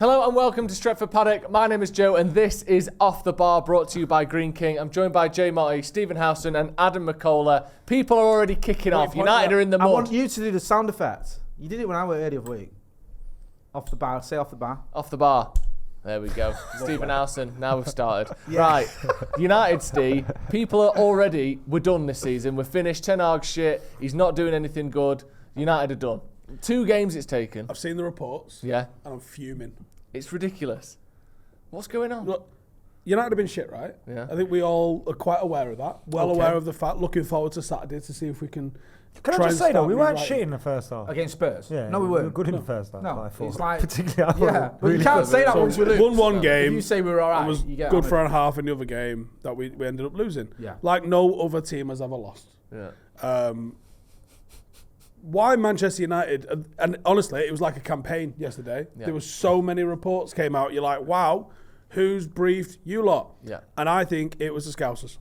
Hello and welcome to Stretford Paddock. My name is Joe and this is Off the Bar, brought to you by Green King. I'm joined by Jay Motty, Stephen Howson and Adam McCullough. People are already kicking off. United are in the mud. I want you to do the sound effect. You did it when I were here the other week. Off the bar. Say off the bar. Off the bar. There we go. Stephen Howson, now we've started. Yeah. Right, United, Steve, people are already, we're done this season. We're finished. Ten Hag shit. He's not doing anything good. United are done. 2 games it's taken. I've seen the reports. Yeah. And I'm fuming. It's ridiculous. What's going on? Look, United have been shit, right? Yeah. I think we all are quite aware of that. Aware of the fact. Looking forward to Saturday to see if we can. Can I just say though, we weren't shit in the first half. Against Spurs? Yeah. No, we We weren't. were good in the first half. No, I thought. it's like... Particularly, Yeah, but you can't say that once we lose. Won one game. If you say we were all right, and was you get good for a half in the other game that we ended up losing. Yeah. Like no other team has ever lost. Yeah. Why Manchester United? And honestly, it was like a campaign yesterday. Yeah. There was so many reports came out. You're like, wow, who's briefed you lot? Yeah. And I think it was the Scousers.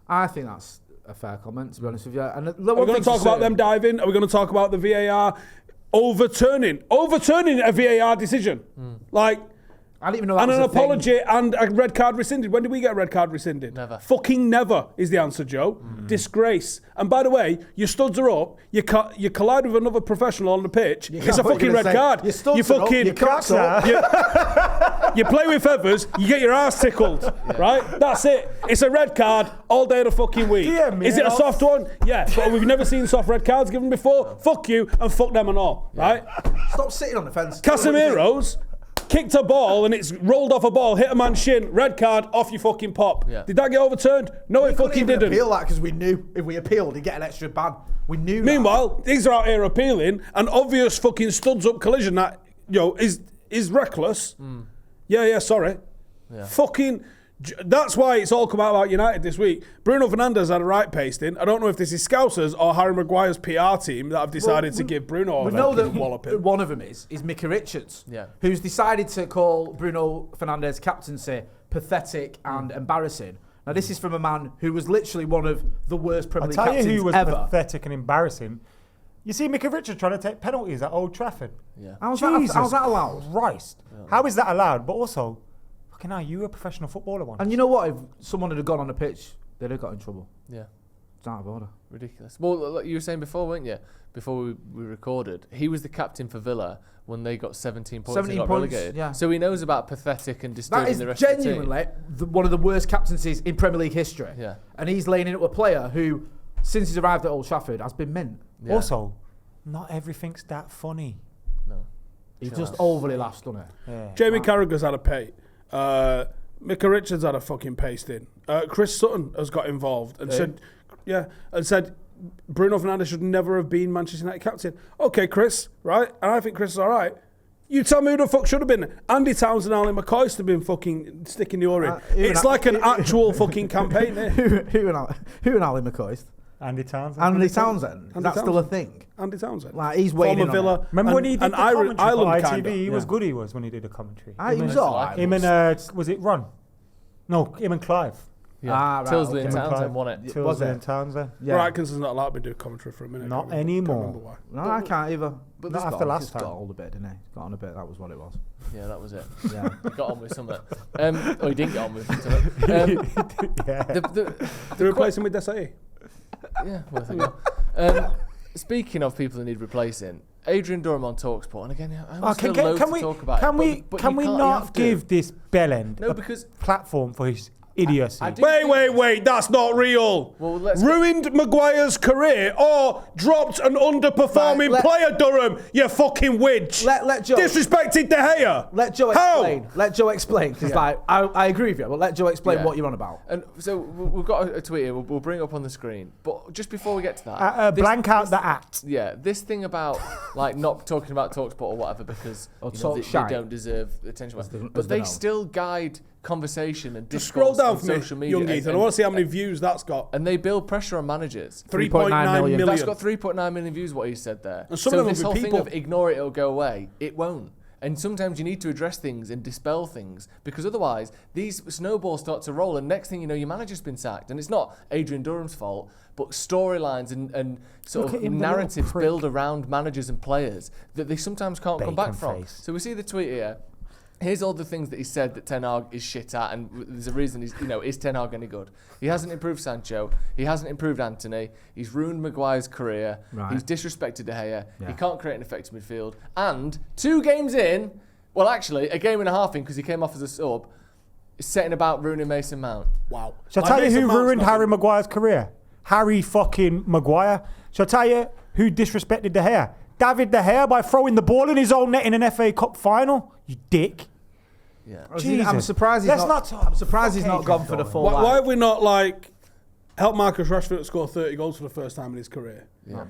I think that's a fair comment, to be honest with you. And Are we going to talk about them diving? Are we going to talk about the VAR overturning a VAR decision? Like, I didn't even know that and was an a thing. apology and a red card rescinded. When did we get a red card rescinded? Never. Fucking never is the answer, Joe. Disgrace. And by the way, your studs are up. You collide with another professional on the pitch. It's a fucking red card. Your studs are up, your cock's up. You play with feathers, you get your ass tickled, right? That's it. It's a red card all day of the fucking week. Is it a soft one? Yeah, but we've never seen soft red cards given before. Fuck you and fuck them and all, right? Stop sitting on the fence. Casemiro's kicked a ball and it's rolled off a ball, hit a man's shin, red card, off you fucking pop. Yeah. Did that get overturned? No, it fucking didn't. Appeal that because we knew if we appealed, he'd get an extra ban. We knew. Meanwhile, these are out here appealing an obvious fucking studs up collision that is reckless. Yeah, sorry. Yeah. Fucking. That's why it's all come out about United this week. Bruno Fernandes had a right pasting. I don't know if this is Scousers or Harry Maguire's PR team that have decided to give Bruno We know that walloping. one of them is Micah Richards, Yeah. who's decided to call Bruno Fernandes' captaincy pathetic and embarrassing. Now, this is from a man who was literally one of the worst Premier I'll League tell captains you who was ever. pathetic and embarrassing. You see Micah Richards trying to take penalties at Old Trafford. Yeah. How's Jesus that allowed? Christ. How is that allowed? But also, fucking hell, you were a professional footballer once. And you know what? If someone had gone on the pitch, they'd have got in trouble. Yeah. It's out of order. Ridiculous. Well, like you were saying before, weren't you? Before we recorded, he was the captain for Villa when they got 17 points 17 and got points, relegated. yeah. So he knows about pathetic and That disturbing is the rest of the team. genuinely one of the worst captaincies in Premier League history. Yeah. And he's laying it up a player who, since he's arrived at Old Trafford, has been mint. Yeah. Also, not everything's that funny. No. He's just overly laughs, doesn't he? Yeah. Jamie Carragher's had a pay. Micah Richards had a fucking pasting. Chris Sutton has got involved and said Bruno Fernandes should never have been Manchester United captain. Okay, Chris, right? And I think Chris is all right. You tell me who the fuck should have been. Andy Townsend and Ali McCoist have been fucking sticking the oar in. It's like an actual fucking campaign. Who and Ali McCoist? Andy Townsend. Andy Townsend. Is that still a thing? Andy Townsend. Like, he's waiting on Villa. Remember when he did the commentary for Ireland ITV? kinda. He was good, he was, when he did the commentary. He was all right. Him and, was it Ron? No, him and Clive. Yeah. Right, Tilsley okay. and Townsend won it. Tilsley Was it? and Townsend. Yeah. Right, Atkinson's not allowed to do commentary for a minute. Not Can't anymore. remember why. No, I can't either. But Not after last Got time. on a bit, didn't he? Got on a bit, that was what it was. Yeah, that was it. Yeah. Got on with something. Oh, he didn't get on with something. Yeah. They replace him with Desai. Yeah, worth a go. Speaking of people who need replacing, Adrian Durham on TalkSport, and again, I almost feel loath to talk about it. But Can you we can't- you not have to. give this bellend No, a because platform for his idiocy? I do Wait, that's not real. Well, let's Ruined Maguire's career or dropped an underperforming Right, player, Durham, you fucking witch. Let Joe... Disrespected De Gea. Let Joe How? explain. Let Joe explain. Because I agree with you, but let Joe explain Yeah. what you're on about. And so we've got a tweet here. We'll bring it up on the screen. But just before we get to that, Blank out the at. Yeah, this thing about like not talking about TalkSport or whatever because Or you know, talk they shite. don't deserve attention. As they But they know. still guide conversation and Just scroll discourse down on for me, social media. young Ethan. I want to see how many views that's got. And they build pressure on managers. 3.9 million. That's got 3.9 million views, what he said there. And some so of them this will whole be thing people. of ignore it, it'll go away, it won't. And sometimes you need to address things and dispel things because otherwise these snowballs start to roll and next thing you know your manager's been sacked. And it's not Adrian Durham's fault, but storylines and sort of narratives build around managers and players that they sometimes can't come back from. So we see the tweet here. Here's all the things that he said that Ten Hag is shit at, and there's a reason he's, is Ten Hag any good? He hasn't improved Sancho. He hasn't improved Anthony. He's ruined Maguire's career. Right. He's disrespected De Gea. Yeah. He can't create an effective midfield. And 2 games in, well, actually, a game and a half in because he came off as a sub, is setting about ruining Mason Mount. Wow. Shall I tell you who ruined Harry Maguire's career? Harry fucking Maguire. Shall I tell you who disrespected De Gea? David De Gea by throwing the ball in his own net in an FA Cup final. You dick. Yeah. Jesus. I'm surprised he's I'm surprised he's not gone for the full. Why have we not helped Marcus Rashford to score 30 goals for the first time in his career? Yeah.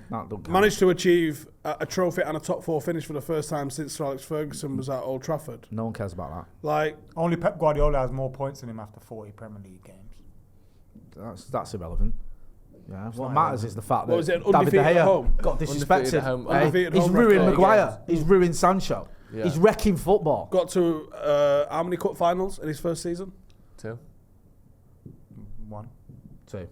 Managed to achieve a trophy and a top 4 finish for the first time since Sir Alex Ferguson was at Old Trafford. No one cares about that. Only Pep Guardiola has more points than him after 40 Premier League games. That's irrelevant. Yeah. What matters is the fact that David De undefeated at Gea home? got disrespected. Undefeated He's home ruined record. Maguire. He's ruined Sancho. Yeah. He's wrecking football. Got to how many cup finals in his first season? 2. 1. 2.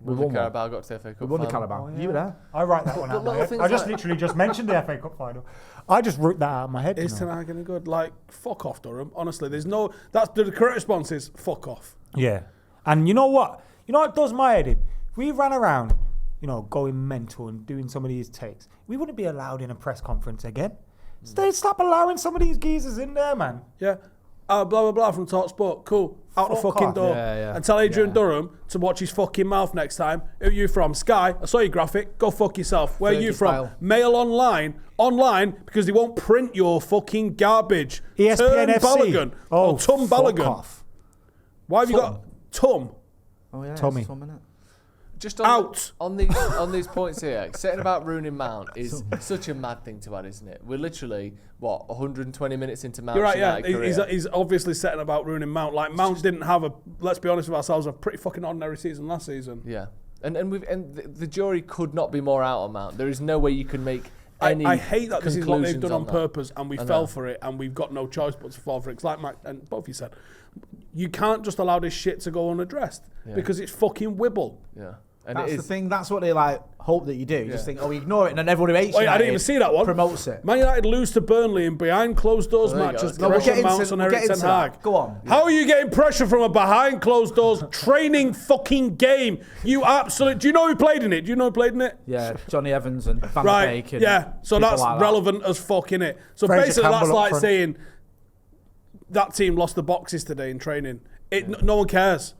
We won the Carabao, got to the FA Cup We won the final. Carabao. Oh, yeah. You were there. I write that one out of my head. I just literally just mentioned the FA Cup final. I just wrote that out of my head. Is Ten Hag any good? Fuck off, Durham. Honestly, there's no. That's the correct response is fuck off. Yeah. And you know what? You know what does my head in? If we ran around, going mental and doing some of these takes, we wouldn't be allowed in a press conference again. Stop allowing some of these geezers in there, man. Yeah. Blah, blah, blah from TalkSport. Cool. Out the Fuck fucking off. door. Yeah. And tell Adrian Durham to watch his fucking mouth next time. Who are you from? Sky? I saw your graphic. Go fuck yourself. Where are you Fergie from? style. Mail Online. Online because they won't print your fucking garbage. ESPN Turn FC. Balogun. Or Tum fuck Balogun. off. Why have you got Tum? Oh yeah. Tommy. It's 1 minute. Just Out. on these points here, setting about ruining Mount is such a mad thing to add, isn't it? We're literally 120 minutes into Mount's You're right, yeah. United career. He's obviously setting about ruining Mount. Mount didn't have let's be honest with ourselves, a pretty fucking ordinary season last season. Yeah, and the jury could not be more out on Mount. There is no way you can make any. I hate that this is what they've done on that. purpose, and we fell for it, and we've got no choice but to fall for it. It's like Mike and both of you said, you can't just allow this shit to go unaddressed because it's fucking wibble. Yeah. And That's the thing. That's what they hope that you do. You just think, we ignore it, and then everyone who hates Wait, United I didn't even see that one. promotes it. Man United lose to Burnley in behind closed doors there you matches. go. No, we'll Pressure get mounts into- on we'll Eric get Ten into that. Hag. Go on. How are you getting pressure from a behind closed doors training fucking game? You absolute. Do you know who played in it? Do you know who played in it? Yeah, Johnny Evans and Van Right. Dijk. And Yeah. So people that's like that. relevant as fuck, innit? So Fraser basically, that's Campbell up like front. saying that team lost the boxes today in training. No one cares.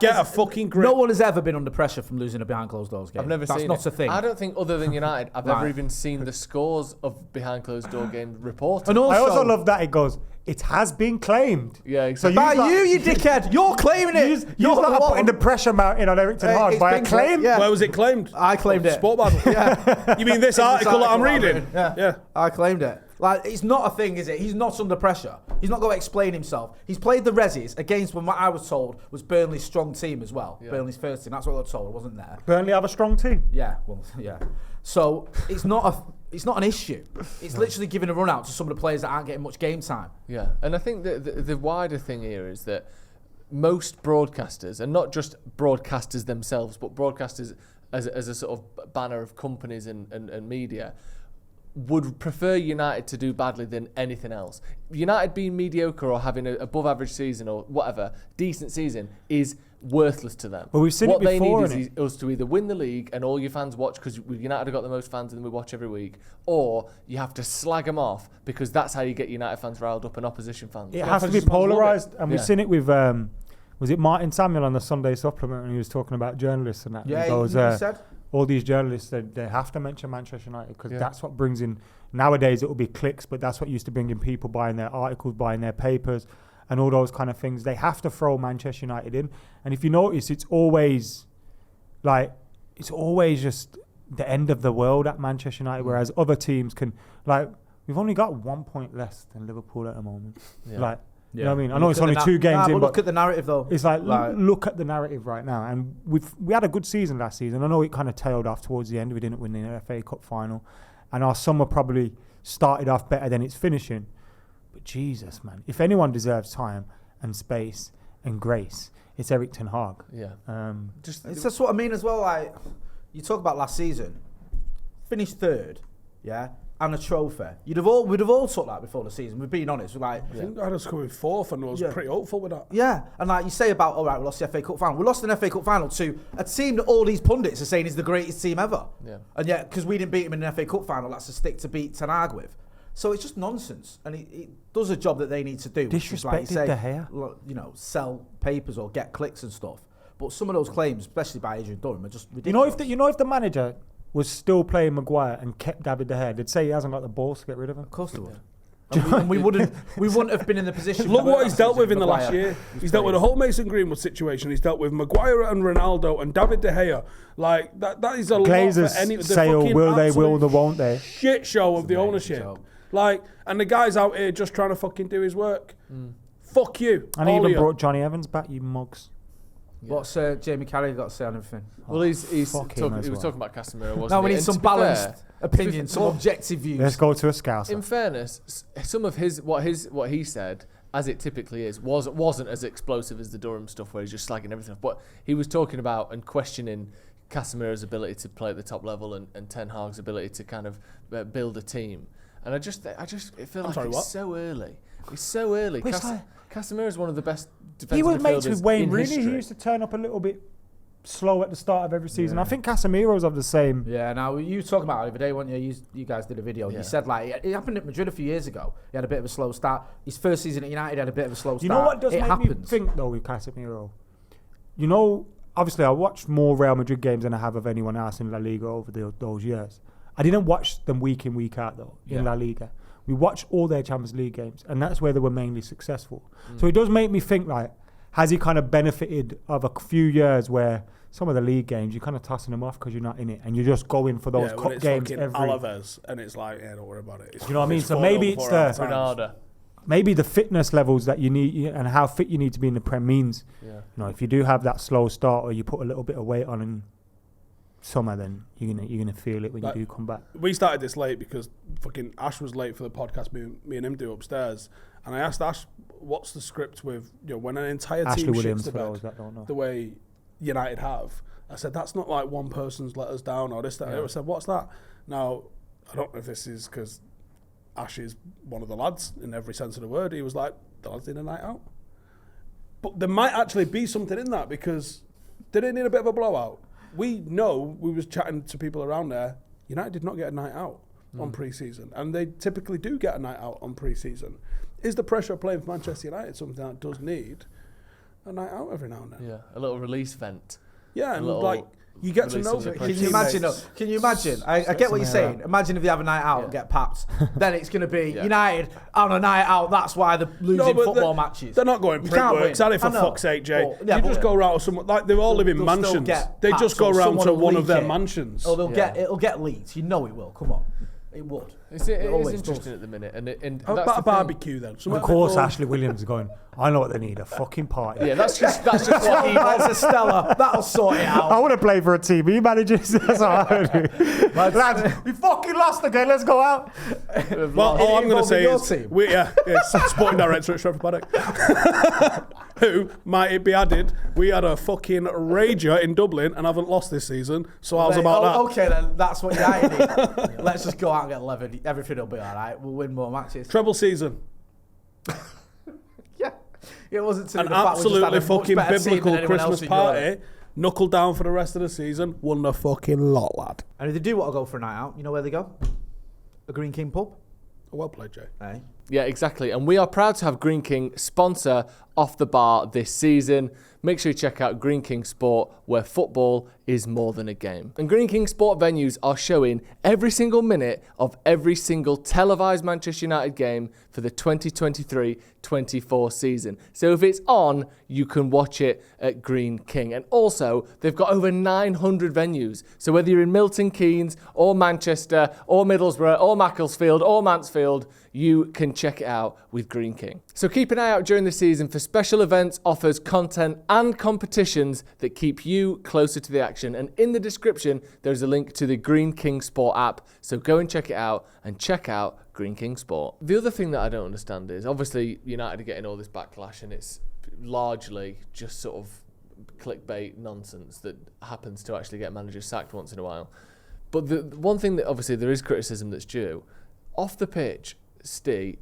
Get a fucking grip. No one has ever been under pressure from losing a behind closed doors game. I've never That's seen not it. a thing. I don't think, other than United, I've Right. ever even seen the scores of behind closed door games reported. And I also love that it goes, it has been claimed. Yeah, So exactly. By lot- you dickhead, you're claiming it. You're not putting the pressure mountain on Eric Ten Hag It's by a been claim. yeah. Where was it claimed? I claimed it. Sport Bible. Yeah. You mean this article that I'm reading? Yeah. I claimed it. It's not a thing, is it? He's not under pressure. He's not going to explain himself. He's played the Resis against what I was told was Burnley's strong team as well. Yeah. Burnley's first team. That's what I was told. I wasn't there. Burnley have a strong team. Yeah. Well, yeah. So it's not an issue. It's literally giving a run out to some of the players that aren't getting much game time. Yeah, and I think the wider thing here is that most broadcasters, and not just broadcasters themselves, but broadcasters as a sort of banner of companies and media, would prefer United to do badly than anything else. United being mediocre or having an above average season or whatever, decent season, is worthless to them. Well, we've seen what it before, they need is us to either win the league and all your fans watch because United have got the most fans and we watch every week, or you have to slag them off because that's how you get United fans riled up and opposition fans. It has to be polarised, and we've Yeah. seen it with, was it Martin Samuel on the Sunday supplement when he was talking about journalists and that? Yeah, he goes, he said. all these journalists, they have to mention Manchester United because Yeah. that's what brings in, nowadays it will be clicks, but that's what used to bring in people buying their articles, buying their papers and all those kind of things. They have to throw Manchester United in. And if you notice, it's always just the end of the world at Manchester United, whereas other teams can, we've only got 1 point less than Liverpool at the moment. Yeah. You know what I mean? I know it's only 2 games in, but look at the narrative though. it's look at the narrative right now. And we had a good season last season. I know it kind of tailed off towards the end. We didn't win the FA Cup final. And our summer probably started off better than it's finishing. But Jesus, man. If anyone deserves time and space and grace, it's Eric Ten Hag. Yeah. It's just what I mean as well. You talk about last season, finished third, yeah, and a trophy. We'd have all took that before the season. We're being honest. We're like, I think I was coming fourth and I was pretty hopeful with that. Yeah, and like you say about, all right, we lost the FA Cup final. We lost an FA Cup final to a team that all these pundits are saying is the greatest team ever. Yeah. And yet, because we didn't beat them in an FA Cup final, that's a stick to beat Ten Hag with. So it's just nonsense, and it does a job that they need to do. Disrespected De Gea. Sell papers or get clicks and stuff. But some of those claims, especially by Adrian Durham, are just ridiculous. You know if the manager was still playing Maguire and kept David De Gea, they'd say he hasn't got the balls to get rid of him. Of course they would. And we wouldn't have been in the position. Look what he's dealt with in the last year. He's dealt with the whole Mason Greenwood situation. He's dealt with Maguire and Ronaldo and David De Gea. Like that is a Glazers lot for any. say, will they, won't they? Shit show of the ownership. Like, and the guy's out here just trying to fucking do his work. Fuck you. And he even brought Johnny Evans back, you mugs. Yeah. What's Jamie Carragher got to say on everything? Well, he was talking about Casemiro, wasn't he? No, we need some balanced opinion, some objective views. Let's go to a Scouser. In fairness, some of what he said, as it typically is, wasn't as explosive as the Durham stuff where he's just slagging everything off. But he was talking about and questioning Casemiro's ability to play at the top level and Ten Hag's ability to kind of build a team. And I just feel like it's so early. It's so early. Casemiro is one of the best defensive midfielders. He was mates with Wayne Rooney. history. He used to turn up a little bit slow at the start of every season. I think Casemiro's of the same. Yeah, now you were talking about it the other day, weren't you? You guys did a video. You said like it happened at Madrid a few years ago. He had a bit of a slow start. His first season at United had a bit of a slow start. You know what does make me think though with Casemiro? You know, obviously I watched more Real Madrid games than I have of anyone else in La Liga over those years. I didn't watch them week in, week out though in La Liga. We watched all their Champions League games, and that's where they were mainly successful. So it does make me think, like, has he kind of benefited of a few years where some of the league games, you're kind of tossing them off because you're not in it, and you're just going for those cup games every... Alaves, and it's like, yeah, don't worry about it. You know what I mean? So maybe it's maybe the fitness levels that you need and how fit you need to be in the Prem means, you know, if you do have that slow start or you put a little bit of weight on in summer, then you're gonna feel it when you do come back. We started this late because fucking Ash was late for the podcast me and him do upstairs, and I asked Ash, what's the script with, you know, when an entire team shits the bed the way United have. I said, that's not like one person's let us down or this, that. I said, what's that? Now, I don't know if this is because Ash is one of the lads in every sense of the word. He was like, the lads need a night out. But there might actually be something in that, because did they need a bit of a blowout? We know, we was chatting to people around there, United did not get a night out on pre-season, and they typically do get a night out on pre-season. Is the pressure of playing for Manchester United something that does need a night out every now and then? Yeah, a little release vent. Yeah, and like, you get to know. Can you imagine? Can you imagine? I get what you're saying. Imagine if they have a night out and get papped. Then it's going to be United on a night out. That's why they're losing football matches. They're not going Printworks, are they, for fuck's sake, Jay? You just go around to someone, like, they all live in mansions. They just go around to one of their mansions. Oh, it'll get leaked. You know it will. Come on. It would. It is interesting at the minute. And about a barbecue then. Of course, Ashley Williams is going, I know what they need, a fucking party. Yeah, that's just what he wants. A Stella. That'll sort it out. I want to play for a team. Are you managers? That's what I heard. Lads, we fucking lost again. Let's go out. Well, all I'm going to say is, sporting director at Stretford Paddock. Who, might it be added, we had a fucking rager in Dublin and haven't lost this season. So how's about that? Okay, then that's what you need. Let's just go out and get 11. Everything will be all right. We'll win more matches. Treble season. Yeah. It wasn't an absolutely fucking biblical Christmas party. Knuckle down for the rest of the season. Won the fucking lot, lad. And if they do want to go for a night out, you know where they go? A Green King pub. Well played, Jay. Hey. Yeah, exactly. And we are proud to have Green King sponsor Off the Bar this season. Make sure you check out Green King Sport, where football is more than a game. And Green King Sport venues are showing every single minute of every single televised Manchester United game for the 2023-24 season. So if it's on, you can watch it at Green King. And also, they've got over 900 venues. So whether you're in Milton Keynes or Manchester or Middlesbrough or Macclesfield or Mansfield, you can check it out with Green King. So keep an eye out during the season for special events, offers, content and competitions that keep you closer to the action. And in the description, there's a link to the Green King Sport app. So go and check it out and check out Green King Sport. The other thing that I don't understand is, obviously United are getting all this backlash and it's largely just sort of clickbait nonsense that happens to actually get managers sacked once in a while. But the one thing that obviously there is criticism that's due, off the pitch, Steve,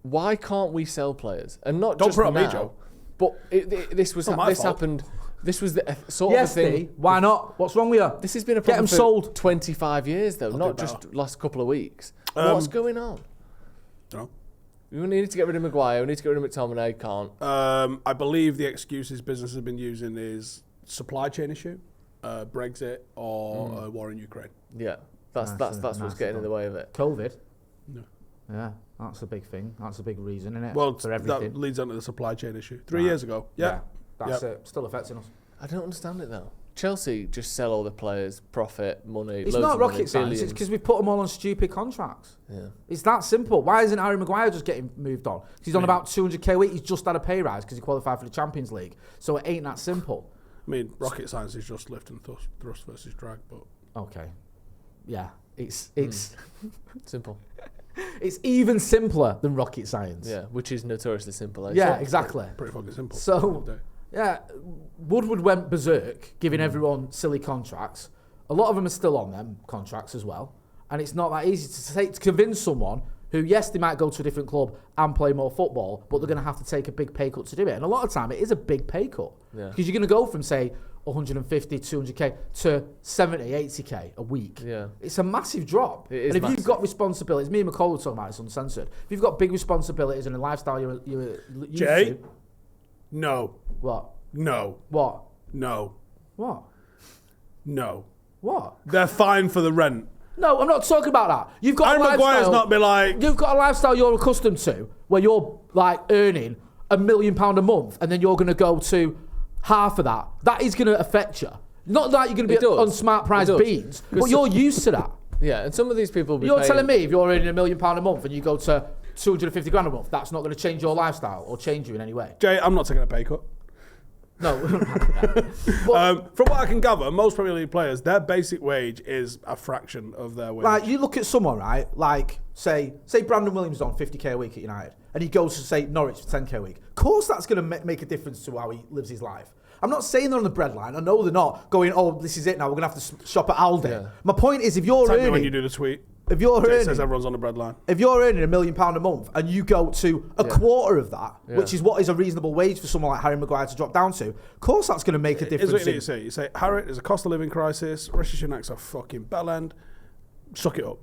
why can't we sell players? And not Don't just put it on now, me, Joe. but this happened. This was the sort of a thing. Steve, why not? What's wrong with you? This has been a Get problem them for sold. 25 years, though, not just last couple of weeks. What's going on? No. We need to get rid of Maguire. We need to get rid of McTominay. Can't. I believe the excuses business has been using is supply chain issue, Brexit, or war in Ukraine. Yeah, that's what's getting in the way of it. COVID. No. Yeah, that's a big thing. That's a big reason, isn't it? Well, for everything. that leads on to the supply chain issue. 3 years ago. Yeah. That's it. Still affecting us. I don't understand it though. Chelsea just sell all the players, profit, money. It's loads not of money, rocket science. It's billions. because we put them all on stupid contracts. Yeah. It's that simple. Why isn't Harry Maguire just getting moved on? 'Cause he's on about 200k a week. He's just had a pay rise because he qualified for the Champions League. So it ain't that simple. I mean, rocket science is just lift and thrust versus drag, but Okay. Yeah. It's Simple. it's even simpler than rocket science. Yeah, which is notoriously simple. Yeah, exactly. pretty fucking simple. So, yeah, Woodward went berserk, giving everyone silly contracts. A lot of them are still on them contracts as well. And it's not that easy to convince someone who, yes, they might go to a different club and play more football, but they're going to have to take a big pay cut to do it. And a lot of time, it is a big pay cut. Yeah. Because you're going to go from, say, 150, 200k to 70, 80k a week. Yeah. It's a massive drop. It is and if massive. you've got responsibilities, me and McCall were talking about this uncensored. If you've got big responsibilities and a lifestyle you're used Jay? to... No. What? No. What? No. What? No. What? They're fine for the rent. No, I'm not talking about that. You've got Harry a lifestyle. Maguire's not be like... You've got a lifestyle you're accustomed to, where you're like earning £1 million a month, and then you're going to go to half of that. That is going to affect you. Not that you're going to be on smart price beans, but you're used to that. Yeah, and some of these people will be You're paying- telling me if you're earning £1 million a month and you go to 250 grand a month, that's not going to change your lifestyle or change you in any way. Jay, I'm not taking a pay cut. No. From what I can gather, most Premier League players, their basic wage is a fraction of their wage. Like, you look at someone, right? Like, say Brandon Williams is on 50k a week at United, and he goes to, say, Norwich for 10k a week. Of course that's going to make a difference to how he lives his life. I'm not saying they're on the breadline. I know they're not going, oh, this is it now, we're going to have to shop at Aldi. Yeah. My point is, if you're Tag me earning... when you do the tweet. If you're Jay earning... says everyone's on the breadline. If you're earning £1 million a month and you go to a quarter of that, which is what is a reasonable wage for someone like Harry Maguire to drop down to, of course that's going to make a difference. Here's what you need to say. You say, Harry, there's a cost of living crisis. Rishi Sunak's a fucking bellend. Suck it up.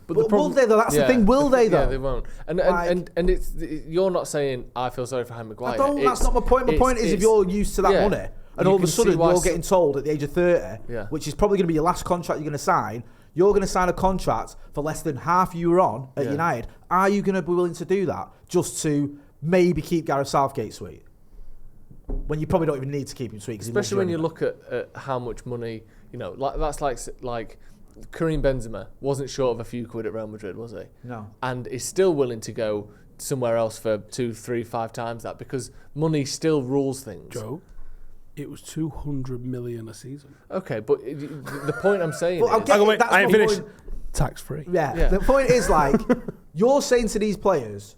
But will they though? That's the thing. Will they though? Yeah, they won't. And it's you're not saying I feel sorry for Harry Maguire. I don't. That's not my point. My point is if you're used to that money and all of a sudden you're getting told at the age of 30, which is probably going to be your last contract you're going to sign, you're going to sign a contract for less than half you were on at United. Are you going to be willing to do that just to maybe keep Gareth Southgate sweet? When you probably don't even need to keep him sweet. Especially when you look at how much money, that's like Karim Benzema wasn't short of a few quid at Real Madrid, was he? No. And is still willing to go somewhere else for 2, 3, 5 times that because money still rules things. Joe, it was 200 million a season. Okay, but the point I'm saying Well, is... I ain't finished. Tax free. Yeah. The point is, like, you're saying to these players,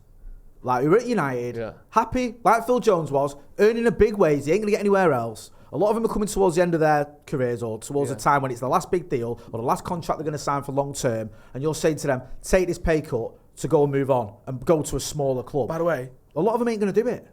like, who are at United, happy, like Phil Jones was, earning a big wage, he ain't going to get anywhere else. A lot of them are coming towards the end of their careers or towards the time when it's the last big deal or the last contract they're going to sign for long term, and you're saying to them, take this pay cut to go and move on and go to a smaller club. By the way, a lot of them ain't going to do it.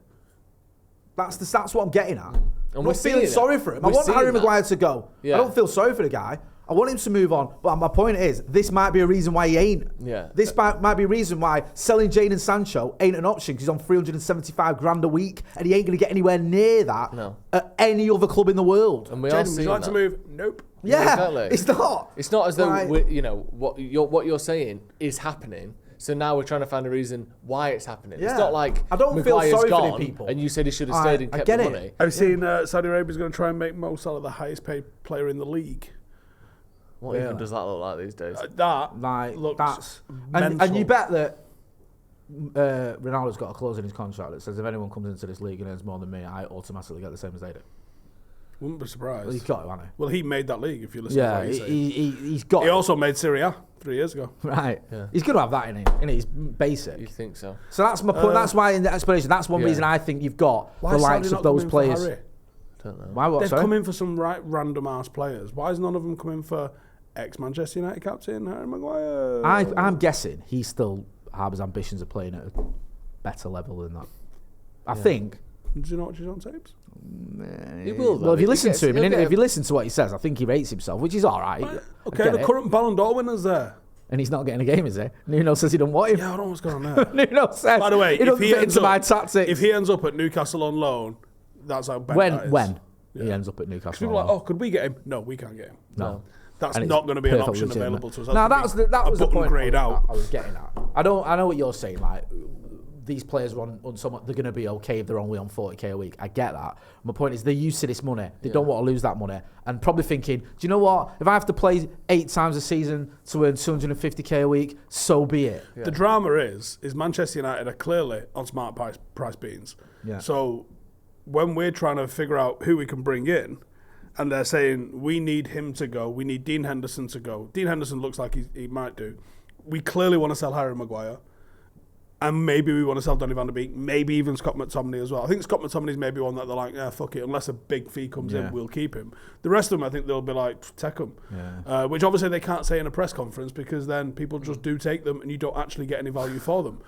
That's what I'm getting at. And I'm we're not feeling sorry for him. I want Harry Maguire to go. Yeah. I don't feel sorry for the guy. I want him to move on. But my point is, this might be a reason why he ain't. Yeah. This might be a reason why selling Jadon Sancho ain't an option because he's on 375 grand a week and he ain't going to get anywhere near that at any other club in the world. And we Jadon, are would seeing you like that. to move? Nope. Yeah, exactly. It's not. It's not as though Like- what you're saying is happening. So now we're trying to find a reason why it's happening. Yeah. It's not like I don't feel Maguire's sorry for gone the people. and you said he should have stayed and I kept get the it. money. I've seen Saudi Arabia's going to try and make Mo Salah the highest paid player in the league. What even does that look like these days? That Like looks that's mental. and you bet that Ronaldo's got a clause in his contract that says if anyone comes into this league and earns more than me, I automatically get the same as they do. Wouldn't be surprised. Well, he's got it, hasn't he? Well, he made that league, if you listen to Yeah, what he's saying. he's got He it. also made Serie A 3 years ago. Right. Yeah. He's going to have that in him. He's basic. You think so? So that's my point. That's why in the explanation, that's one reason I think you've got Why the is likes Saudi of not those coming for players. Harry? Don't know. Why what? They've Sorry? come in for some random ass players. Why is none of them coming for ex-Manchester United captain Harry Maguire. I'm guessing he still harbours ambitions of playing at a better level than that. I think. Does he not watch his own tapes? He will. Well, if you listen to him, and if you listen to what he says, I think he rates himself, which is all right. Okay, the current Ballon d'Or winner's there. And he's not getting a game, is he? Nuno says he don't want him. Yeah, I don't know what's going on there. Nuno says. By the way, he doesn't fit into my tactics. If he ends up at Newcastle on loan, that's how bad that is. When he ends up at Newcastle. People are like, could we get him? No, we can't get him. No. That's not going to be an option available to us. No, that was the point I was getting at. I know what you're saying. Like, these players are on somewhat, they're going to be okay if they're only on 40k a week. I get that. My point is they're used to this money. They don't want to lose that money. And probably thinking, do you know what? If I have to play 8 times a season to earn 250k a week, so be it. Yeah. The drama is Manchester United are clearly on smart price beans. Yeah. So when we're trying to figure out who we can bring in, and they're saying, we need him to go, we need Dean Henderson to go. Dean Henderson looks like he might do. We clearly want to sell Harry Maguire. And maybe we want to sell Donny van der Beek, maybe even Scott McTominay as well. I think Scott McTominay's maybe one that they're like, yeah, fuck it, unless a big fee comes in, we'll keep him. The rest of them, I think they'll be like, take them. Yeah. Which obviously they can't say in a press conference because then people just do take them and you don't actually get any value for them.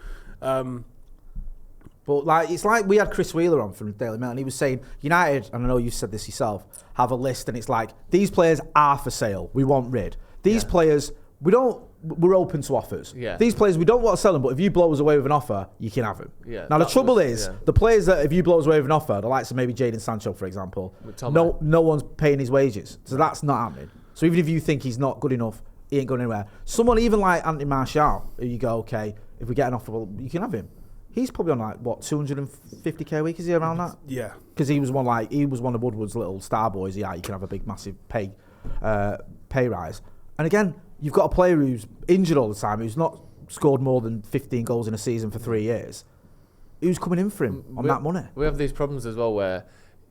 But like it's like we had Chris Wheeler on from Daily Mail and he was saying United, and I know you said this yourself, have a list and it's like, these players are for sale, we want rid. These players, we're open to offers. Yeah. These players, we don't want to sell them, but if you blow us away with an offer, you can have them. Yeah, now, the trouble is, the players that if you blow us away with an offer, the likes of maybe Jadon Sancho, for example, no one's paying his wages. So that's not happening. So even if you think he's not good enough, he ain't going anywhere. Someone even like Anthony Martial, who you go, okay, if we get an offer, well, you can have him. He's probably on like, what, 250k a week? Is he around that? Yeah. Because he was one of Woodward's little star boys. Yeah, you can have a big, massive pay rise. And again, you've got a player who's injured all the time, who's not scored more than 15 goals in a season for 3 years. Who's coming in for him on that money? We have these problems as well where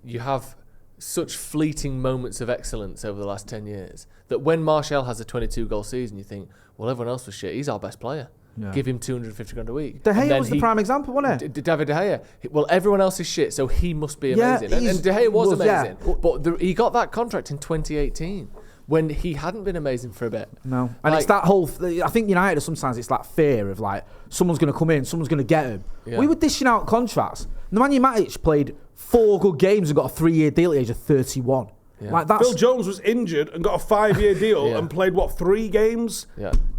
you have such fleeting moments of excellence over the last 10 years that when Martial has a 22-goal season, you think, well, everyone else was shit. He's our best player. Yeah. Give him 250 grand a week. De Gea was the prime example, wasn't it? David De Gea. Well, everyone else is shit, so he must be amazing. And De Gea was amazing. Yeah. But he got that contract in 2018. When he hadn't been amazing for a bit. No. And it's that whole... I think United, sometimes it's that fear of like, someone's going to come in, someone's going to get him. Yeah. We were dishing out contracts. Nemanja Matic played 4 good games and got a 3-year deal at the age of 31. Yeah. Like Phil Jones was injured and got a 5-year deal and played, 3 games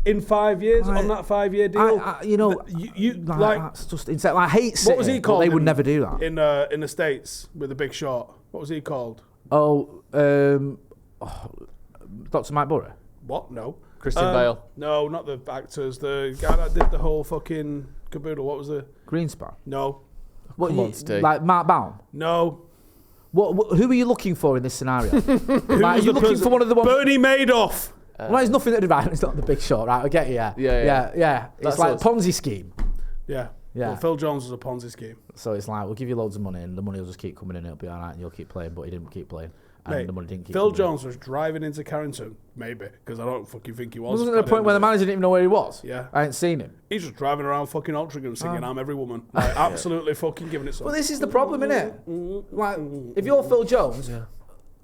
in 5 years on that 5-year deal? That's just insane. Like, I hate City, what was he called? They would never do that. In the States with the big shot. What was he called? Dr. Mike Burrow? What? No. Christian Bale? No, not the actors. The guy that did the whole fucking caboodle. What was the... Greenspan? No. Come on, Steve. Like Mark Baum? No. Who are you looking for in this scenario? Are you looking for one of the ones... Bernie Madoff! Well, there's nothing that... Right, it's not the big shot, right? I get you, yeah. It's like a Ponzi scheme. Yeah. Well, Phil Jones was a Ponzi scheme. So it's like, we'll give you loads of money and the money will just keep coming in and it'll be all right and you'll keep playing, but he didn't keep playing. Mate, the money didn't keep Phil Jones was driving into Carrington, maybe, because I don't fucking think he was. Wasn't there a point where the manager didn't even know where he was? Yeah. I ain't seen him. He's just driving around fucking Altrincham singing I'm Every Woman. Like, absolutely fucking giving it some. Well, this is the problem, innit? Like, if you're Phil Jones,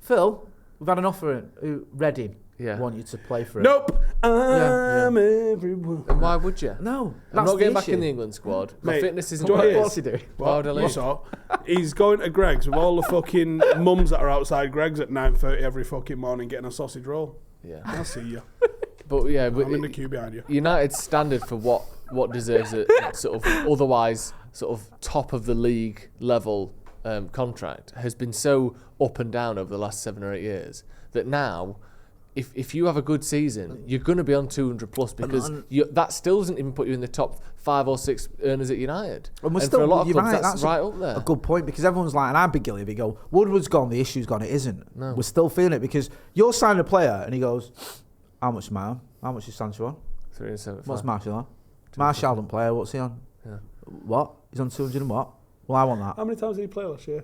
Phil, we've had an offer at Reading. Want you to play for it. Nope. I'm everyone. And why would you? No. I'm not getting back in the England squad. My fitness isn't right. What's he doing? You saw? He's going to Greg's with all the fucking mums that are outside Greg's at 9:30 every fucking morning getting a sausage roll. Yeah. I'll see you. But yeah, I'm in the queue behind you. United's standard for what deserves a sort of otherwise sort of top of the league level contract has been so up and down over the last 7 or 8 years that now... If you have a good season, you're going to be on 200 plus because that still doesn't even put you in the top 5 or 6 earners at United. And still, for a lot of clubs, that's right up there. A good point because everyone's like, and I'd be guilty of it. Go, Woodward's gone, the issue's gone. It isn't. No. We're still feeling it because you're signing a player and he goes, how much am I on? How much is Sancho on? 375. What's Martial on? Martial don't play. What's he on? Yeah. What? He's on 200 and what? Well, I want that. How many times did he play last year?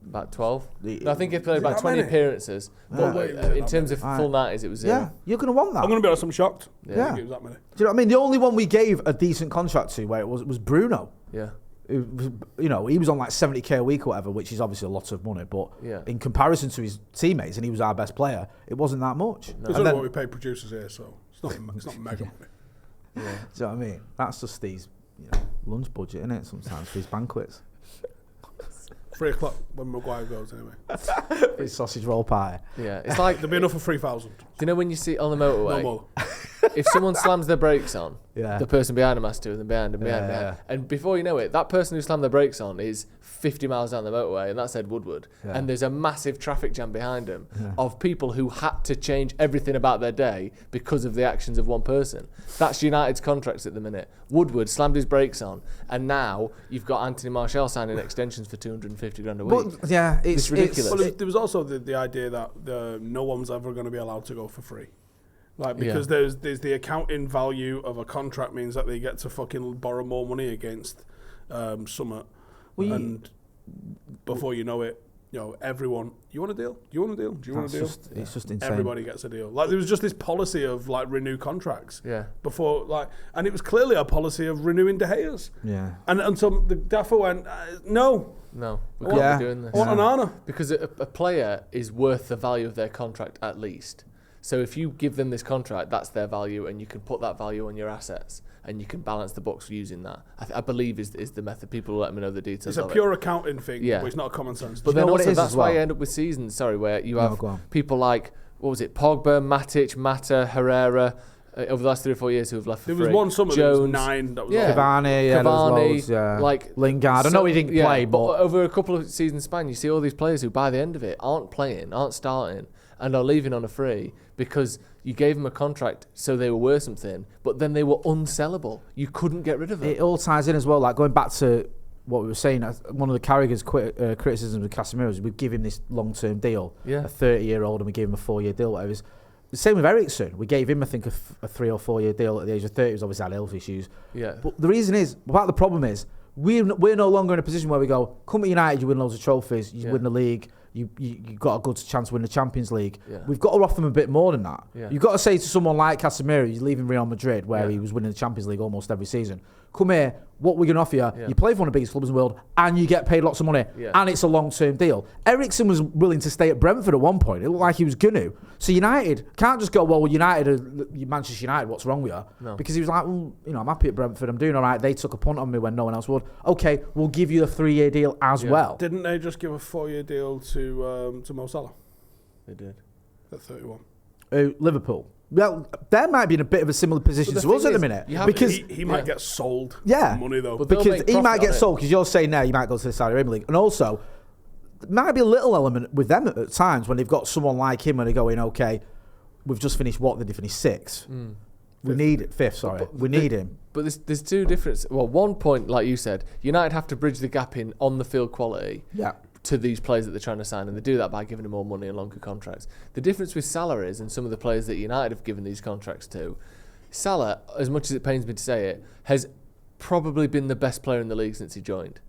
About 12. I think he played about 20 appearances. But in terms of full 90s, it was 0. Yeah, you're going to want that. I'm going to be honest, I'm shocked. Yeah. Do you know what I mean? The only one we gave a decent contract to where it was Bruno. Yeah. he was on like 70k a week or whatever, which is obviously a lot of money, but in comparison to his teammates, and he was our best player, it wasn't that much. No. It's not what we pay producers here, so it's not mega money. Do you know what I mean? That's just these lunch budget, isn't it, sometimes, for his banquets. 3 o'clock when Maguire goes, anyway. It's sausage roll pie. Yeah, it's like... There'll be enough for 3,000. Do you know when you see on the motorway... No more. If someone slams their brakes on, the person behind them has to, and then behind. And before you know it, that person who slammed their brakes on is 50 miles down the motorway, and that's Ed Woodward. Yeah. And there's a massive traffic jam behind him of people who had to change everything about their day because of the actions of one person. That's United's contracts at the minute. Woodward slammed his brakes on, and now you've got Anthony Martial signing extensions for 250 grand a week. But, yeah, it's ridiculous. Well, there was also the idea that no one's ever going to be allowed to go for free. Like, because there's the accounting value of a contract means that they get to fucking borrow more money against Summit. Well, and before you know it, everyone, you want a deal? Do you want a deal? Do you want a deal? It's just insane. Everybody gets a deal. Like, there was just this policy of like renew contracts. Yeah. Before, like, and it was clearly a policy of renewing De Gea's. Yeah. And so the Daffer went, no. No, we can't be doing this. I want an honour. Because a player is worth the value of their contract at least. So if you give them this contract, that's their value, and you can put that value on your assets, and you can balance the books using that. I believe is the method. People will let me know the details. It's a pure accounting thing, but it's not common sense. But then also that's why you end up with seasons. Where you have people like Pogba, Matic, Mata, Herrera. Over the last 3 or 4 years, who have left for free. There was one summer, there was 9 that was Cavani, like Lingard. I know he didn't play, but over a couple of seasons span, you see all these players who, by the end of it, aren't playing, aren't starting, and are leaving on a free because you gave them a contract so they were worth something, but then they were unsellable. You couldn't get rid of them. It all ties in as well. Like going back to what we were saying, one of the Carragher's criticisms of Casemiro is we give him this long-term deal, a 30-year-old, and we gave him a 4-year deal. Whatever. The same with Ericsson. We gave him, I think, a 3 or 4 year deal at the age of 30. He's obviously had health issues. Yeah. But the reason is, the problem is, we're no longer in a position where we go, come to United, you win loads of trophies, you win the league, you got a good chance to win the Champions League. Yeah. We've got to offer them a bit more than that. Yeah. You've got to say to someone like Casemiro, he's leaving Real Madrid, where he was winning the Champions League almost every season. Come here, what we're going to offer you, you play for one of the biggest clubs in the world, and you get paid lots of money, and it's a long-term deal. Ericsson was willing to stay at Brentford at one point. It looked like he was going to. So United can't just go, well, Manchester United, what's wrong with you? No. Because he was like, well, I'm happy at Brentford, I'm doing all right. They took a punt on me when no one else would. Okay, we'll give you a 3-year deal as well. Didn't they just give a 4-year deal to Mo Salah? They did. At 31. Liverpool. Well, they might be in a bit of a similar position to us at the minute. Because he might get sold for money, though. But because he might get sold, because you're saying now you might go to the Saudi Arabia League. And also, there might be a little element with them at times when they've got someone like him and they're going, okay, we've just finished what? Did they finish 6th? We need 5th, sorry. We need him. But there's two differences. Well, one point, like you said, United have to bridge the gap in on the field quality. Yeah. To these players that they're trying to sign, and they do that by giving them more money and longer contracts. The difference with Salah is, and some of the players that United have given these contracts to, Salah, as much as it pains me to say it, has probably been the best player in the league since he joined.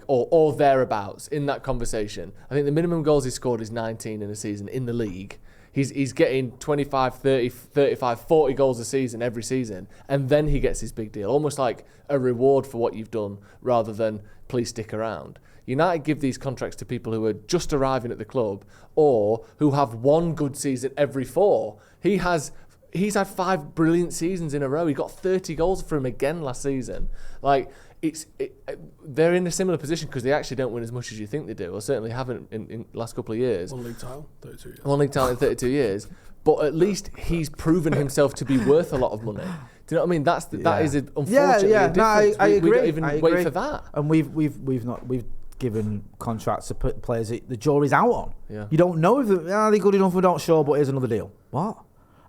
Or thereabouts in that conversation. I think the minimum goals he scored is 19 in a season in the league. He's getting 25, 30, 35, 40 goals a season every season, and then he gets his big deal, almost like a reward for what you've done rather than please stick around. United give these contracts to people who are just arriving at the club or who have one good season every 4. He's had 5 brilliant seasons in a row. He got 30 goals for him again last season. They're in a similar position because they actually don't win as much as you think they do, or certainly haven't in the last couple of years. One league title, 32 years. One league title in 32 years. But at least he's proven himself to be worth a lot of money. Do you know what I mean? That is unfortunately a difference. No, I agree. We don't even wait for that. And we've given contracts to put players that the jury's out on. Yeah. You don't know if they're good enough, we're not sure, but here's another deal. What?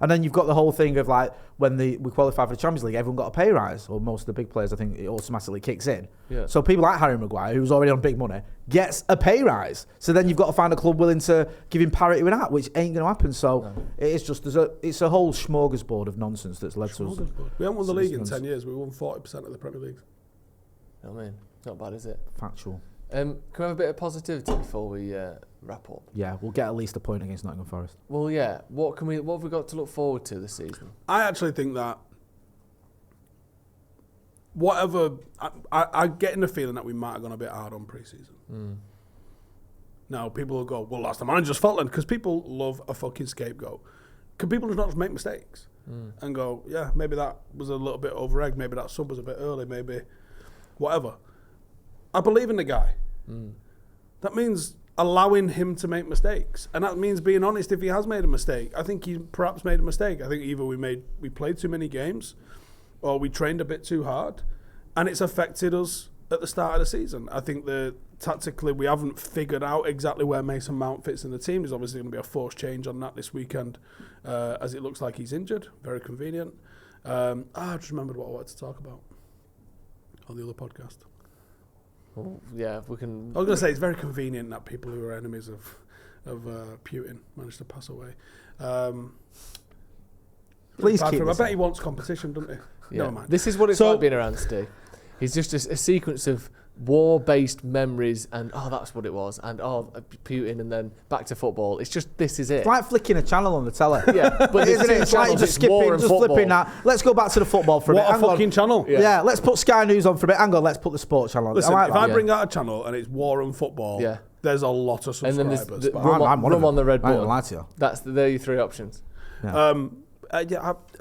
And then you've got the whole thing of like when we qualify for the Champions League, everyone got a pay rise, or most of the big players, I think it automatically kicks in. Yeah. So people like Harry Maguire, who's already on big money, gets a pay rise. So then you've got to find a club willing to give him parity with that, which ain't going to happen. So it is just it's a whole smorgasbord of nonsense that's led to us. We haven't won the league in 10 years. We won 40% of the Premier League. I mean, not bad, is it? Factual. Can we have a bit of positivity before we wrap up? Yeah, we'll get at least a point against Nottingham Forest. Well, yeah. What have we got to look forward to this season? I actually think that whatever. I get in the feeling that we might have gone a bit hard on pre-season. Now, people will go, well, that's the manager's fault then, because people love a fucking scapegoat. Can people just not just make mistakes and go, yeah, maybe that was a little bit over-egged, maybe that sub was a bit early, maybe whatever. I believe in the guy. That means allowing him to make mistakes. And that means being honest if he has made a mistake. I think he perhaps made a mistake. I think either we played too many games or we trained a bit too hard, and it's affected us at the start of the season. I think tactically we haven't figured out exactly where Mason Mount fits in the team. There's obviously going to be a forced change on that this weekend, as it looks like he's injured. Very convenient. I just remembered what I wanted to talk about on the other podcast. Well, yeah, we can. I was going to say it's very convenient that people who are enemies of Putin managed to pass away. Please I keep this bet up. he wants competition, doesn't he? Yeah. Never mind. This is what it's like being around Steve. He's just a sequence of war-based memories, and that's what it was, and Putin, and then back to football. It's just, this is it. It's like flicking a channel on the telly. Yeah, but isn't it? It's like just skipping, just flipping that. Let's go back to the football for a bit. What a fucking channel. Yeah, let's put Sky News on for a bit. Hang on, let's put the sports channel on. Listen, I like if that. I bring out a channel and it's war and football, there's a lot of And then subscribers. there's but I'm one of rum on the red I ain't gonna button. lie to you. They're your three options.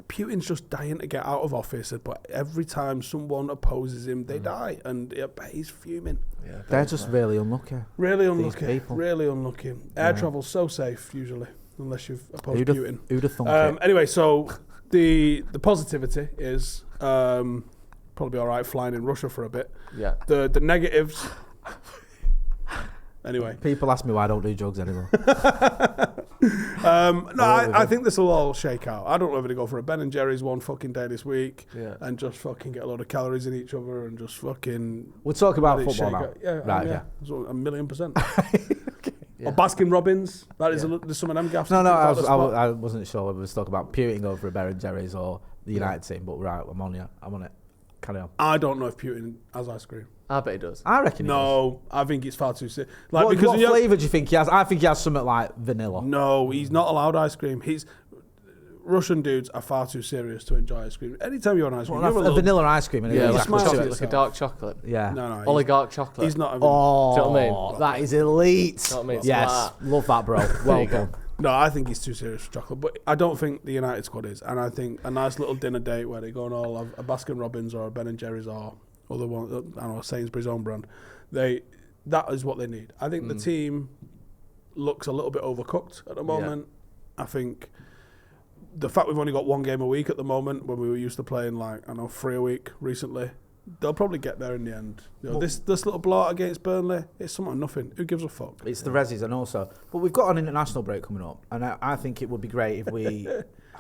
Putin's just dying to get out of office, but every time someone opposes him, they die, and he's fuming. Yeah, They're just really unlucky. Really unlucky. people. Really unlucky. Air travel's so safe usually, unless you've opposed Putin. Who'd have thunk it? Anyway, so the positivity is probably all right flying in Russia for a bit. Yeah. The negatives. Anyway, People ask me why I don't do drugs anymore. I think this will all shake out. I don't know if to go for a Ben and Jerry's one fucking day this week and just fucking get a load of calories in each other and just fucking. We'll talk about let it football shake now. out. Yeah, Right, yeah. So 1,000,000%. Yeah. Or Baskin Robbins. There's some of them gaffs. No, I wasn't sure whether we was talking about Putin going for a Ben and Jerry's or the United team, but right, I'm on it. Carry on. I don't know if Putin has ice cream. I bet he does. I reckon he does. No, I think it's far too serious. What flavour do you think he has? I think he has something like vanilla. No, he's not allowed ice cream. Russian dudes are far too serious to enjoy ice cream. Anytime you're on ice cream, you're a little, vanilla ice cream. Yeah, like like a dark chocolate. Yeah. No, Oligarch chocolate. he's not. Oh, Do you know what I mean? that is elite. Do you know what I mean? Yes, Like love that, bro. Well done. No, I think he's too serious for chocolate. But I don't think the United squad is. And I think a nice little dinner date where they go and all have a Baskin Robbins or a Ben and Jerry's or other one, I don't know, Sainsbury's own brand. That is what they need. I think the team looks a little bit overcooked at the moment. I think the fact we've only got one game a week at the moment, when we were used to playing 3 a week recently, they'll probably get there in the end. This little blowout against Burnley, it's something of nothing. Who gives a fuck? It's the Resis, and also, but we've got an international break coming up, and I think it would be great if we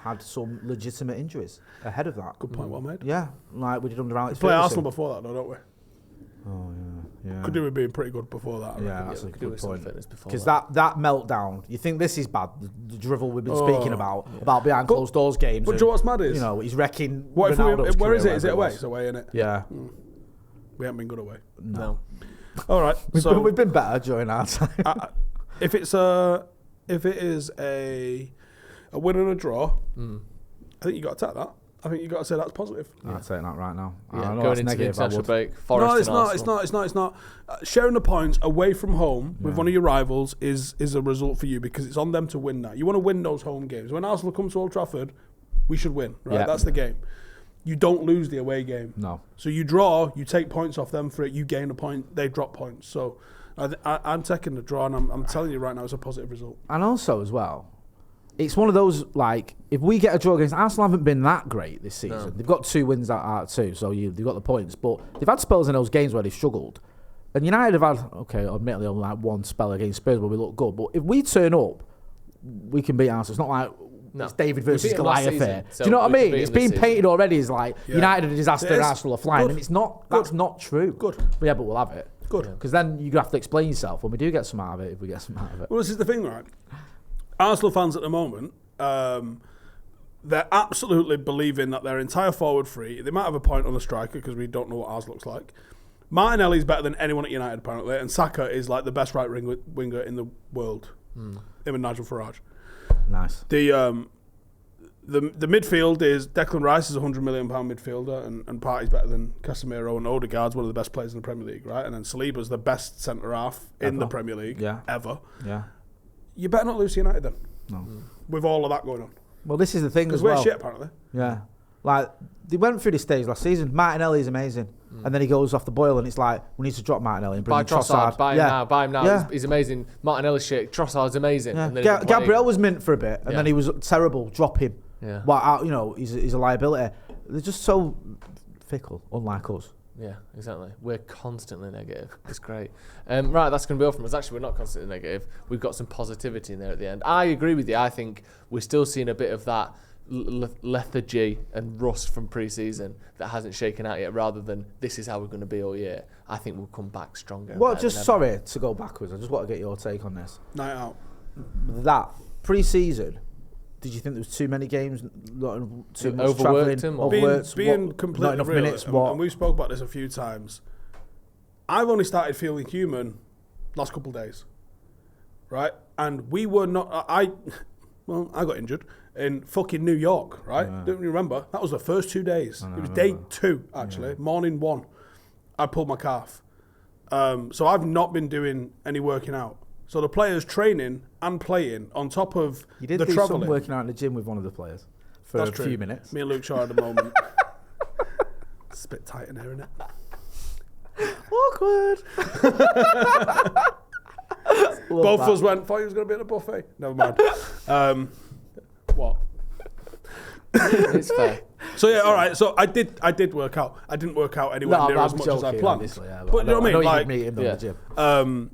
had some legitimate injuries ahead of that. Good point, well made. Yeah, like we did under Alex We play Ferguson. Arsenal before that, though, don't we? Oh yeah. Could do with being pretty good before that. I Yeah, reckon. that's a we could do good with some point. fitness before Because that meltdown, you think this is bad? The drivel we've been speaking about behind But- closed doors games. But do you know what's mad is? He's wrecking. What if Ronaldo's where is career, it? Is it wherever away? was. It's away, innit? Yeah. We haven't been good away. No. All right. We've been better during our time. If it is a win and a draw, I think you got to take that. I think you got to say that's positive. I'm saying that right now. I Yeah, know going that's into the negative. I international would. break, No, Forest it's and not. Arsenal. It's not. Sharing the points away from home with one of your rivals is a result for you because it's on them to win that. You want to win those home games. When Arsenal come to Old Trafford, we should win. Right, Yeah. that's the game. You don't lose the away game. No. So you draw, you take points off them for it. You gain a point, they drop points. So I'm taking the draw, and I'm telling you right now, it's a positive result. And also as well, it's one of those, if we get a draw against Arsenal, haven't been that great this season. No. They've got 2 wins out of 2, so they've got the points. But they've had spells in those games where they've struggled. And United have had, admittedly, only one spell against Spurs where we look good. But if we turn up, we can beat Arsenal. It's not like it's David versus beat them last Goliath season, here. so Do you know what I we can mean? beat It's them been this painted already as United a disaster It and is. Arsenal are flying. Good. And it's not. That's not true. Good. But yeah, but we'll have it. Good. Because then you have to explain yourself when we do get some out of it, if we get some out of it. Well, this is the thing, right? Arsenal fans at the moment, they're absolutely believing that their entire forward three, they might have a point on the striker because we don't know what ours looks like. Martinelli's better than anyone at United, apparently, and Saka is like the best right winger in the world. Him and Nigel Farage. Nice. The midfield is Declan Rice is a £100 million midfielder, and Partey's better than Casemiro, and Odegaard's one of the best players in the Premier League, right? And then Saliba's the best centre half in the Premier League ever. Yeah. You better not lose to United then. No. With all of that going on. Well, this is the thing as well. well. Because we're shit, apparently. Yeah. Like, they went through this stage last season. Martinelli's amazing. And then he goes off the boil and it's like, we need to drop Martinelli and bring in Trossard. Buy him now. Yeah. He's amazing. Martinelli's shit. Trossard's amazing. Yeah. And then Gabriel was mint for a bit and then he was terrible. Drop him. Yeah. Well, he's a liability. They're just so fickle, unlike us. Yeah, exactly. We're constantly negative. It's great. Right, that's going to be all from us. Actually, we're not constantly negative. We've got some positivity in there at the end. I agree with you. I think we're still seeing a bit of that lethargy and rust from pre-season that hasn't shaken out yet, rather than this is how we're going to be all year. I think we'll come back stronger. Well, just sorry to go backwards. I just want to get your take on this. Night out. That pre-season, did you think there was too many games, too much overworked travelling, him? Being completely not enough real, minutes? and we've spoke about this a few times. I've only started feeling human last couple of days, right? And we were not. I got injured in fucking New York, right? Yeah. Don't you remember? That was the first 2 days. It was day 2 actually. Morning 1, I pulled my calf. So I've not been doing any working out. So the players training and playing on top of you did the do travelling. some working out in the gym with one of the players for That's a true. few minutes. Me and Luke Shaw at the moment. It's a bit tight in here, isn't it? Awkward. Both of us went, thought he was going to be at a buffet. Never mind. What? It's fair. So yeah, all right. So I did work out. I didn't work out anywhere near as much as I planned. But you know what I mean? Like, meet him in the gym.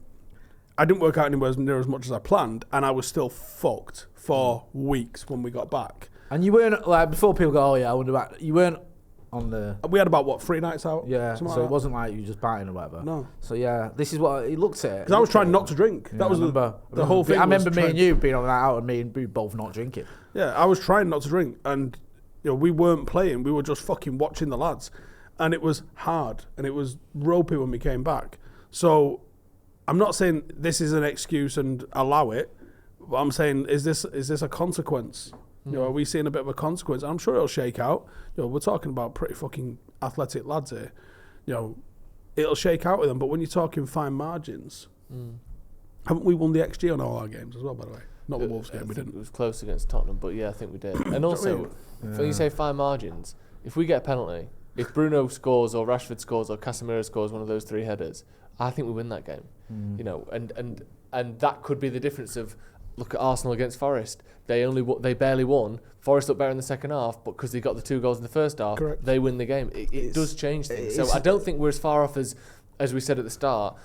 I didn't work out anywhere near as much as I planned, and I was still fucked for weeks when we got back. And you weren't like before people go, oh yeah, I wonder about. You weren't on the. We had about 3 nights out. Yeah, so like it wasn't like you were just biting or whatever. No. So yeah, this is what he looked at. Because I was trying not to drink. Yeah, that was the whole thing. I remember me and you being on that out, and me and we both not drinking. Yeah, I was trying not to drink, and we weren't playing. We were just fucking watching the lads, and it was hard, and it was ropey when we came back. So I'm not saying this is an excuse and allow it, but I'm saying is this a consequence? Are we seeing a bit of a consequence? I'm sure it'll shake out. We're talking about pretty fucking athletic lads here. It'll shake out with them. But when you're talking fine margins, haven't we won the XG on all our games as well? By the way, not the Wolves game. We didn't. It was close against Tottenham, but yeah, I think we did. And also, when you say fine margins, if we get a penalty, if Bruno scores or Rashford scores or Casemiro scores one of those 3 headers, I think we win that game. And that could be the difference of. Look at Arsenal against Forest. They barely won. Forest looked better in the second half, but because they got the 2 goals in the first half, Correct. They win the game. It does change things. So I don't think we're as far off as we said at the start.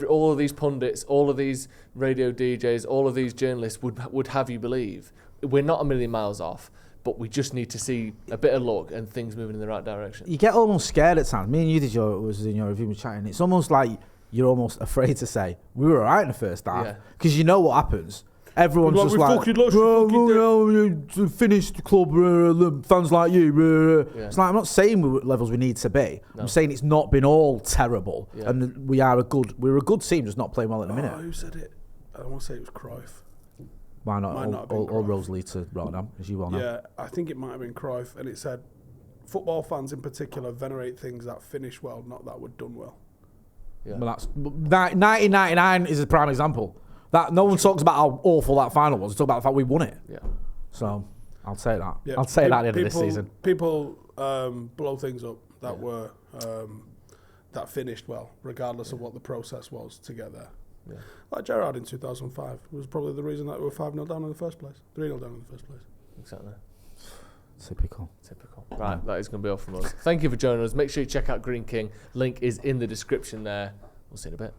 All of these pundits, all of these radio DJs, all of these journalists would have you believe we're not a million miles off. But we just need to see a bit of luck and things moving in the right direction. You get almost scared at times. Me and you was in your review, we were chatting. It's almost like you're almost afraid to say we were alright in the first half because you know what happens. Everyone's just like, you finished the club, fans like you. Yeah. It's like, I'm not saying we're at levels we need to be. No. I'm saying it's not been all terrible. Yeah. And we're a good team, just not playing well at the minute. Who said it? I want to say it was Cruyff. Why not? All roads lead to Rotterdam, as you well know. Yeah, I think it might have been Cruyff. And it said, football fans in particular venerate things that finish well, not that were done well. Yeah. Well, that's 1999 is a prime example. That no one talks about how awful that final was. They talk about the fact we won it. Yeah. So I'll say that. Yeah. I'll say that at the end of this season. People blow things up that were that finished well, regardless of what the process was to get there. Yeah. Like Gerrard in 2005 was probably the reason that we were 5-0 down in the first place, 3-0 down in the first place. Exactly. Typical. Right, that is going to be all from us. Thank you for joining us. Make sure you check out Green King. Link is in the description there. We'll see you in a bit.